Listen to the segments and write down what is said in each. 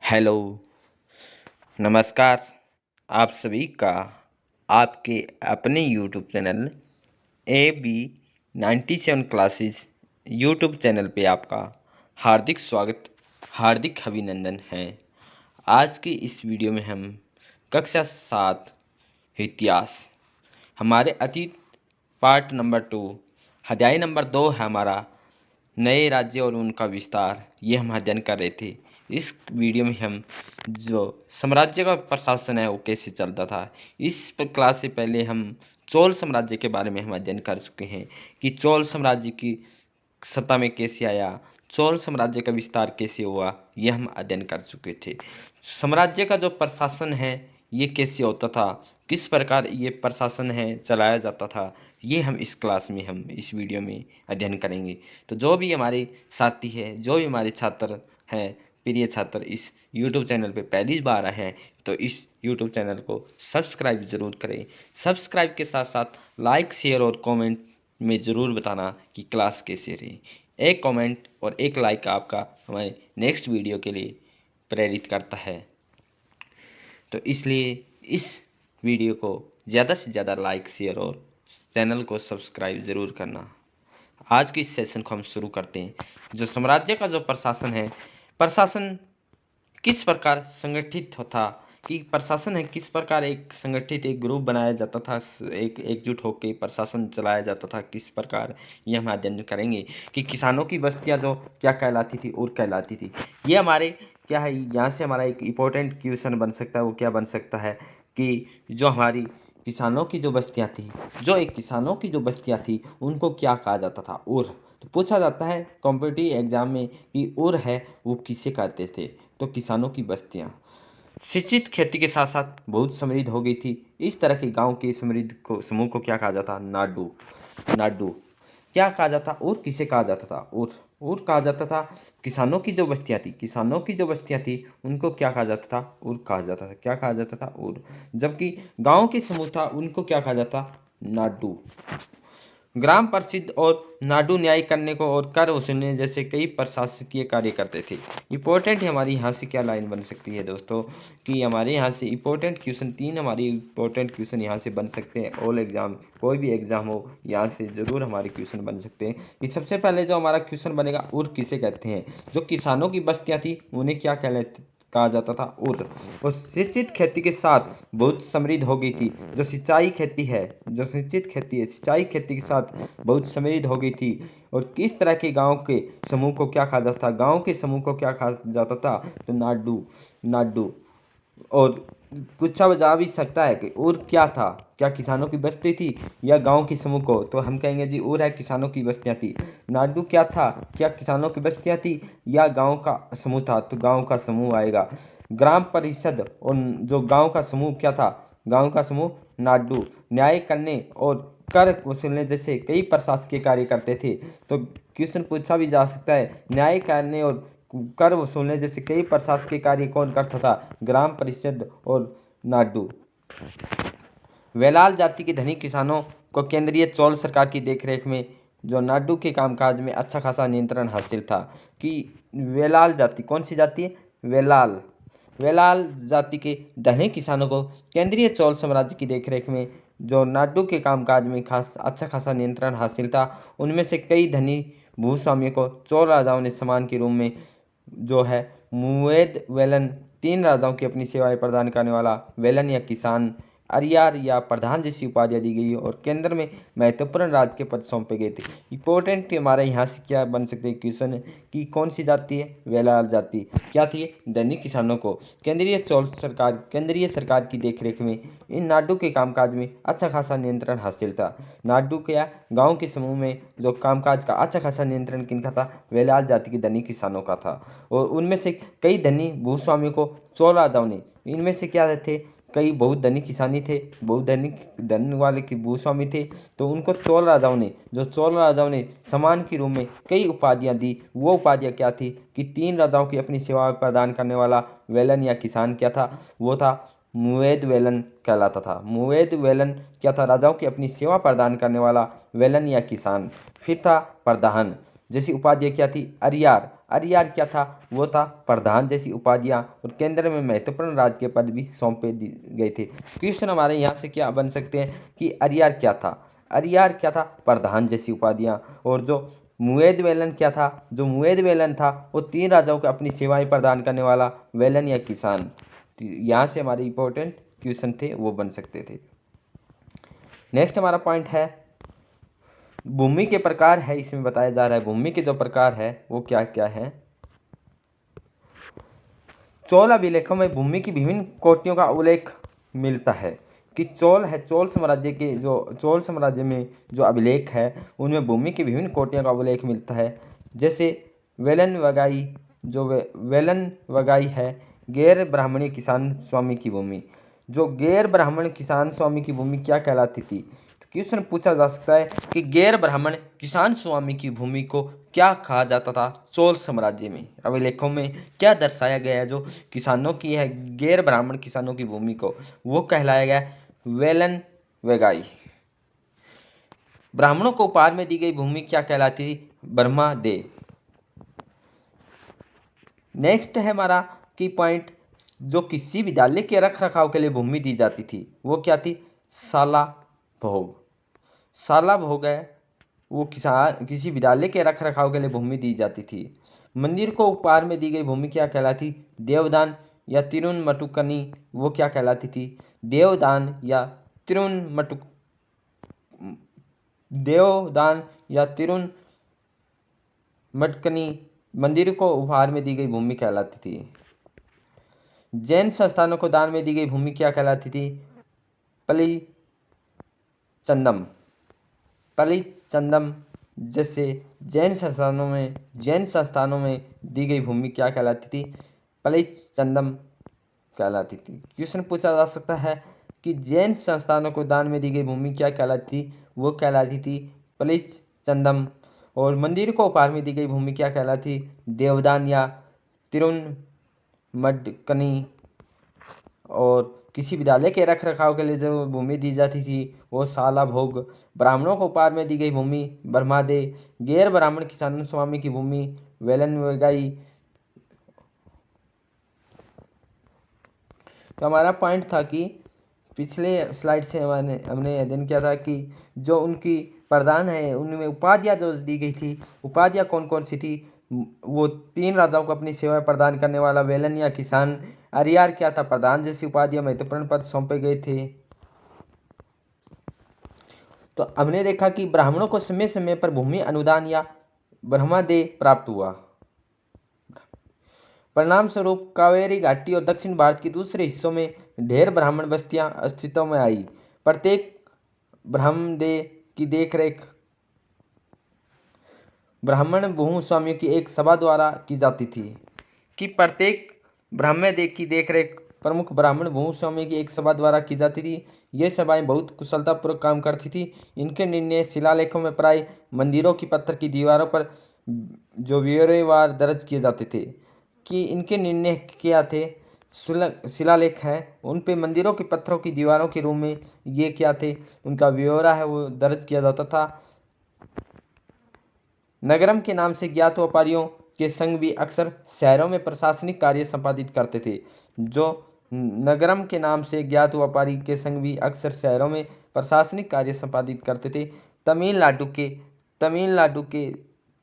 Hello, नमस्कार। आप सभी का आपके अपने YouTube channel A B 97 classes YouTube channel पे आपका हार्दिक स्वागत, हार्दिक अभिनंदन है। आज की इस वीडियो में हम कक्षा 7 इतिहास हमारे अतीत पार्ट नंबर 2 अध्याय नंबर 2 है हमारा नए राज्य और उनका विस्तार, ये हम अध्ययन कर रहे थे। इस वीडियो में हम जो साम्राज्य का प्रशासन है वो कैसे चलता था, इस क्लास से पहले हम चोल साम्राज्य के बारे में हम अध्ययन कर चुके हैं कि चोल साम्राज्य की सत्ता में कैसे आया, चोल साम्राज्य का विस्तार कैसे हुआ, ये हम अध्ययन कर चुके थे। साम्राज्य का जो प्रशासन है ये कैसे होता था, किस प्रकार ये प्रशासन है चलाया जाता था, ये हम इस क्लास में हम इस वीडियो में अध्ययन करेंगे। तो जो भी हमारे साथी है, जो भी हमारे छात्र हैं, प्रिय छात्र इस YouTube चैनल पे पहली बार आए हैं तो इस YouTube चैनल को सब्सक्राइब ज़रूर करें। सब्सक्राइब के साथ साथ लाइक, शेयर और कमेंट में ज़रूर बताना कि क्लास कैसे रही। एक कमेंट और एक लाइक आपका हमारे नेक्स्ट वीडियो के लिए प्रेरित करता है, तो इसलिए इस वीडियो को ज़्यादा से ज़्यादा लाइक, शेयर और चैनल को सब्सक्राइब ज़रूर करना। आज के इस सेशन को हम शुरू करते हैं। जो साम्राज्य का जो प्रशासन है, प्रशासन किस प्रकार संगठित होता, कि प्रशासन है किस प्रकार एक संगठित एक ग्रुप बनाया जाता था, एक एकजुट होकर प्रशासन चलाया जाता था, किस प्रकार ये हम अध्ययन करेंगे। कि किसानों की बस्तियां जो क्या कहलाती थी और कहलाती थी, ये हमारे क्या है, यहाँ से हमारा एक इम्पोर्टेंट क्वेश्चन बन सकता है। वो क्या बन सकता है कि जो हमारी किसानों की जो बस्तियां थी, जो एक किसानों की जो बस्तियां थी उनको क्या कहा जाता था। और तो पूछा जाता है कॉम्पिटिटिव एग्जाम में कि और है वो किसे कहते थे, तो किसानों की बस्तियां। शिक्षित खेती के साथ साथ बहुत समृद्ध हो गई थी। इस तरह के गांव के समृद्ध को समूह को क्या कहा जाता, नाडू। नाडू क्या कहा जाता और किसे कहा जाता था, और कहा जाता था किसानों की जो बस्तियां थी, किसानों की जो बस्तियां थी उनको क्या कहा जाता था, और कहा जाता था, क्या कहा जाता था और। जबकि गांव के समूह था उनको क्या कहा जाता, नाडू। ग्राम प्रसिद्ध और नाडू न्याय करने को और कर वसूलने जैसे कई प्रशासकीय कार्य करते थे। इंपॉर्टेंट हमारी यहाँ से क्या लाइन बन सकती है दोस्तों, कि हमारे यहाँ से इंपॉर्टेंट क्वेश्चन तीन हमारी इंपॉर्टेंट क्वेश्चन यहाँ से बन सकते हैं। ऑल एग्जाम कोई भी एग्जाम हो यहाँ से ज़रूर हमारे क्वेश्चन बन सकते हैं। कि सबसे पहले जो हमारा क्वेश्चन बनेगा, उर किसे कहते हैं। जो किसानों की बस्तियाँ थी उन्हें क्या कहते कहा जाता था, उर। और शिक्षित खेती के साथ बहुत समृद्ध हो गई थी। जो सिंचाई खेती है, जो शिक्षित खेती है, सिंचाई खेती के साथ बहुत समृद्ध हो गई थी। और किस तरह के गांव के समूह को क्या कहा जाता था, गांव के समूह को क्या कहा जाता था, तो नाडू। नाडू। और पूछा जा भी सकता है कि और क्या था, क्या किसानों की बस्ती थी या गांव के समूह को, तो हम कहेंगे जी और है किसानों की बस्तियां थी। नाडू क्या था, क्या किसानों की बस्तियां थी या गांव का समूह था, तो गांव का समूह आएगा। ग्राम परिषद और जो गांव का समूह क्या था, गांव का समूह नाडू। न्याय करने और कर वसूलने जैसे कई प्रशासकीय कार्य करते थे। तो क्वेश्चन पूछा भी जा सकता है, न्याय करने और कर वसूलने जैसे कई प्रशासकीय कार्य कौन करता था, ग्राम परिषद और नाडू। वेलाल जाति के धनी किसानों को केंद्रीय चोल सरकार की देखरेख में जो नाडू के कामकाज में अच्छा खासा नियंत्रण हासिल था। कि वेलाल जाति कौन सी जाति है, वेलाल। वेलाल जाति के धनी किसानों को केंद्रीय चोल साम्राज्य की देखरेख में जो नाडू के कामकाज में खास अच्छा खासा नियंत्रण हासिल था। उनमें से कई धनी भूस्वामियों को चोल राजाओं ने सम्मान के रूप में जो है मुवेद वेलन, तीन राजाओं की अपनी सेवाएं प्रदान करने वाला वेलन या किसान, अरियार या प्रधान जैसी उपाधियां दी गई और केंद्र में महत्वपूर्ण राज के पद सौंपे गए थे। इंपॉर्टेंट हमारे यहाँ से क्या बन सकते हैं क्वेश्चन कि कौन सी जाति है, वेलाल जाति। क्या थी, दैनिक किसानों को केंद्रीय चोल सरकार, केंद्रीय सरकार की देखरेख में इन नाडू के कामकाज में अच्छा खासा नियंत्रण हासिल था। नाडू क्या, गाँव के समूह में जो कामकाज का अच्छा खासा नियंत्रण किनका था, वेलाल जाति के धनी किसानों का था। और उनमें से कई धनी भूस्वामियों को चोल राजाओं ने, इनमें से क्या थे, कई बहुत धनी किसानी थे, बहुत धन वाले की भूस्वामी थे, तो उनको चोल राजाओं ने, जो चोल राजाओं ने सम्मान के रूप में कई उपाधियां दी। वो उपाधियां क्या थी कि तीन राजाओं की अपनी सेवा प्रदान करने वाला वेलन या किसान क्या था, वो था मुवेद वेलन कहलाता था। मुवेद वेलन क्या था, राजाओं की अपनी सेवा प्रदान करने वाला वेलन या किसान। फिर था प्रधान। जैसी उपाधियाँ क्या थी? अरियार। अरियार क्या था? वो था प्रधान जैसी उपाधियाँ, और केंद्र में महत्वपूर्ण राजकीय पद भी सौंपे गए थे। क्वेश्चन हमारे यहाँ से क्या बन सकते हैं कि अरियार क्या था? अरियार क्या था? प्रधान जैसी उपाधियाँ। और जो मुएद वेलन क्या था? जो मुएद वेलन था वो 3 राजाओं को अपनी सेवाएं प्रदान करने वाला वेलन या किसान। तो यहाँ से हमारे इंपॉर्टेंट क्वेश्चन थे वो बन सकते थे। नेक्स्ट हमारा पॉइंट है भूमि के प्रकार है। इसमें बताया जा रहा है भूमि के जो प्रकार है वो क्या क्या है। चोल अभिलेखों में भूमि की विभिन्न कोटियों का उल्लेख मिलता है कि चोल है, चोल साम्राज्य के जो चोल साम्राज्य में जो अभिलेख है उनमें भूमि की विभिन्न कोटियों का उल्लेख मिलता है। जैसे वेलन वगाई, जो वेलन वगाई है गैर ब्राह्मणी किसान स्वामी की भूमि। जो गैर ब्राह्मण किसान स्वामी की भूमि क्या कहलाती थी? क्वेश्चन पूछा जा सकता है कि गैर ब्राह्मण किसान स्वामी की भूमि को क्या कहा जाता था चोल साम्राज्य में? अभिलेखों में क्या दर्शाया गया है जो किसानों की है गैर ब्राह्मण किसानों की भूमि को? वो कहलाया गया वेलन वेगाई। ब्राह्मणों को उपहार में दी गई भूमि क्या कहलाती थी? ब्रह्मा दे। नेक्स्ट है हमारा की पॉइंट, जो किसी विद्यालय के रख रखाव के लिए भूमि दी जाती थी वो क्या थी? साला भोग। साला भोग है वो किसी विद्यालय के रख रखाव के लिए भूमि दी जाती थी। मंदिर को उपहार में दी गई भूमि क्या कहलाती? देवदान या तिरुनमटुकनी। वो क्या कहलाती थी? देवदान या तिरुनमटुक देवदान या तिरुनमटकनी मंदिर को उपहार में दी गई भूमि कहलाती थी। जैन संस्थानों को दान में दी गई भूमि क्या कहलाती थी? पली चंदम। पली चंदम। जैसे जैन संस्थानों में दी गई भूमि क्या कहलाती थी? पली चंदम कहलाती थी। क्वेश्चन पूछा जा सकता है कि जैन संस्थानों को दान में दी गई भूमि क्या कहलाती थी? वो कहलाती थी पली चंदम। और मंदिर को उपहार में दी गई भूमि क्या कहलाती? देवदान या तिरुनमडकनी। और किसी विद्यालय के रख रखाव के लिए जो भूमि दी जाती थी वो साला भोग। ब्राह्मणों को उपहार में दी गई भूमि ब्रह्मादे। गैर ब्राह्मण किसान स्वामी की भूमि वेलन वेगाई। तो हमारा पॉइंट था कि पिछले स्लाइड से हमने अध्ययन किया था कि जो उनकी प्रधान है उनमें उपाधियाँ जो दी गई थी, उपाधियाँ कौन कौन सी थी? वो 3 राजाओं को अपनी सेवा प्रदान करने वाला वेलन या किसान। अरियार क्या था? प्रधान जैसी उपाधियाँ महत्वपूर्ण पद सौंपे गए थे। तो हमने देखा कि ब्राह्मणों को समय समय पर भूमि अनुदान या ब्रह्मादेय प्राप्त हुआ। परिणाम स्वरूप कावेरी घाटी और दक्षिण भारत के दूसरे हिस्सों में ढेर ब्राह्मण बस्तियां अस्तित्व में आई। प्रत्येक ब्रह्मदेव की देखरेख ब्राह्मण भूस्वामियों की एक सभा द्वारा की जाती थी। कि प्रत्येक ब्रह्मदेव की देखरेख प्रमुख ब्राह्मण भूस्वामियों की एक सभा द्वारा की जाती थी। ये सभाएं बहुत कुशलतापूर्वक काम करती थी। इनके निर्णय शिलालेखों में प्राय मंदिरों की पत्थर की दीवारों पर जो ब्यौरेवार दर्ज किए जाते थे। कि इनके निर्णय क्या थे? शिलालेख हैं उन पे मंदिरों के पत्थरों की दीवारों के रूप में ये क्या थे? उनका ब्यौरा है वो दर्ज किया जाता था। नगरम के नाम से ज्ञात व्यापारियों के संघ भी अक्सर शहरों में प्रशासनिक कार्य संपादित करते थे। जो नगरम के नाम से ज्ञात व्यापारी के संघ भी अक्सर शहरों में प्रशासनिक कार्य संपादित करते थे। तमिलनाडु के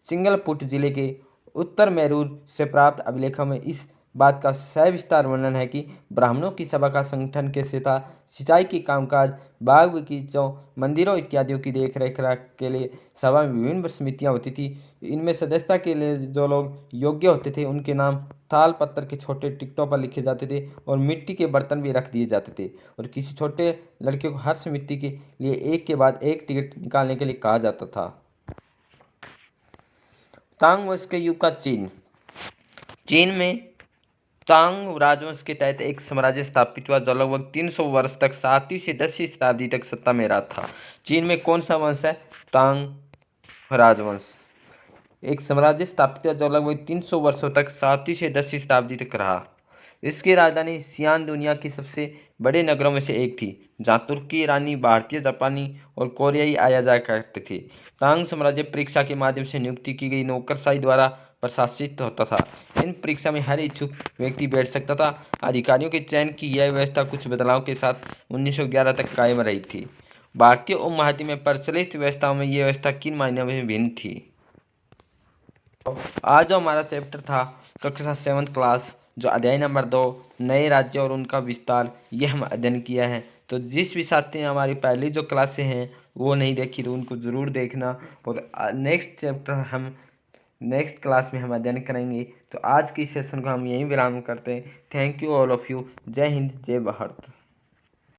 चिंगलपुट जिले के उत्तर मैरूर से प्राप्त अभिलेखों में इस बात का सविस्तार वर्णन है कि ब्राह्मणों की सभा का संगठन कैसे था। सिंचाई की कामकाज, बाग बगीचों, मंदिरों इत्यादियों की देख रेख के लिए सभा में विभिन्न समितियां होती थी। इनमें सदस्यता के लिए जो लोग योग्य होते थे उनके नाम ताल पत्थर के छोटे टिकटों पर लिखे जाते थे और मिट्टी के बर्तन भी रख दिए जाते थे। और किसी छोटे लड़के को हर समिति के लिए एक के बाद एक टिकट निकालने के लिए कहा जाता था। तांग वंश के युग का चीन में तांग राजवंश के तहत एक साम्राज्य स्थापित हुआ जो लगभग 300 वर्ष तक 7वीं से 10वीं शताब्दी तक सत्ता में रहा था। चीन में कौन सा वंश है? तांग राजवंश। एक साम्राज्य स्थापित हुआ जो लगभग 300 वर्षों तक 7वीं से 10वीं शताब्दी तक रहा। इसकी राजधानी सियान दुनिया की सबसे बड़े नगरों में से एक थी, जहाँ तुर्की, ईरानी, भारतीय, जापानी और कोरियाई आया जाया करते थे। तांग साम्राज्य परीक्षा के माध्यम से नियुक्ति की गई नौकरशाही द्वारा प्रशासित होता था। इन परीक्षा में हर इच्छुक व्यक्ति बैठ सकता था। अधिकारियों के चयन की यह व्यवस्था कुछ बदलाव के साथ 1911 तक कायम रही थी। भारतीय उपमहाद्वीप में प्रचलित व्यवस्थाओं में यह व्यवस्था किन मायनों में भिन्न थी? आज जो हमारा चैप्टर था कक्षा 7th क्लास, जो अध्याय नंबर 2, नए राज्य और उनका विस्तार, ये हम अध्ययन किया है। तो जिस भी साथी ने हमारी पहली जो क्लासें हैं वो नहीं देखी तो उनको ज़रूर देखना, और नेक्स्ट चैप्टर हम नेक्स्ट क्लास में हम अध्ययन करेंगे। तो आज की सेशन को हम यहीं विराम करते हैं। Thank you all of you. जय हिंद, जय भारत।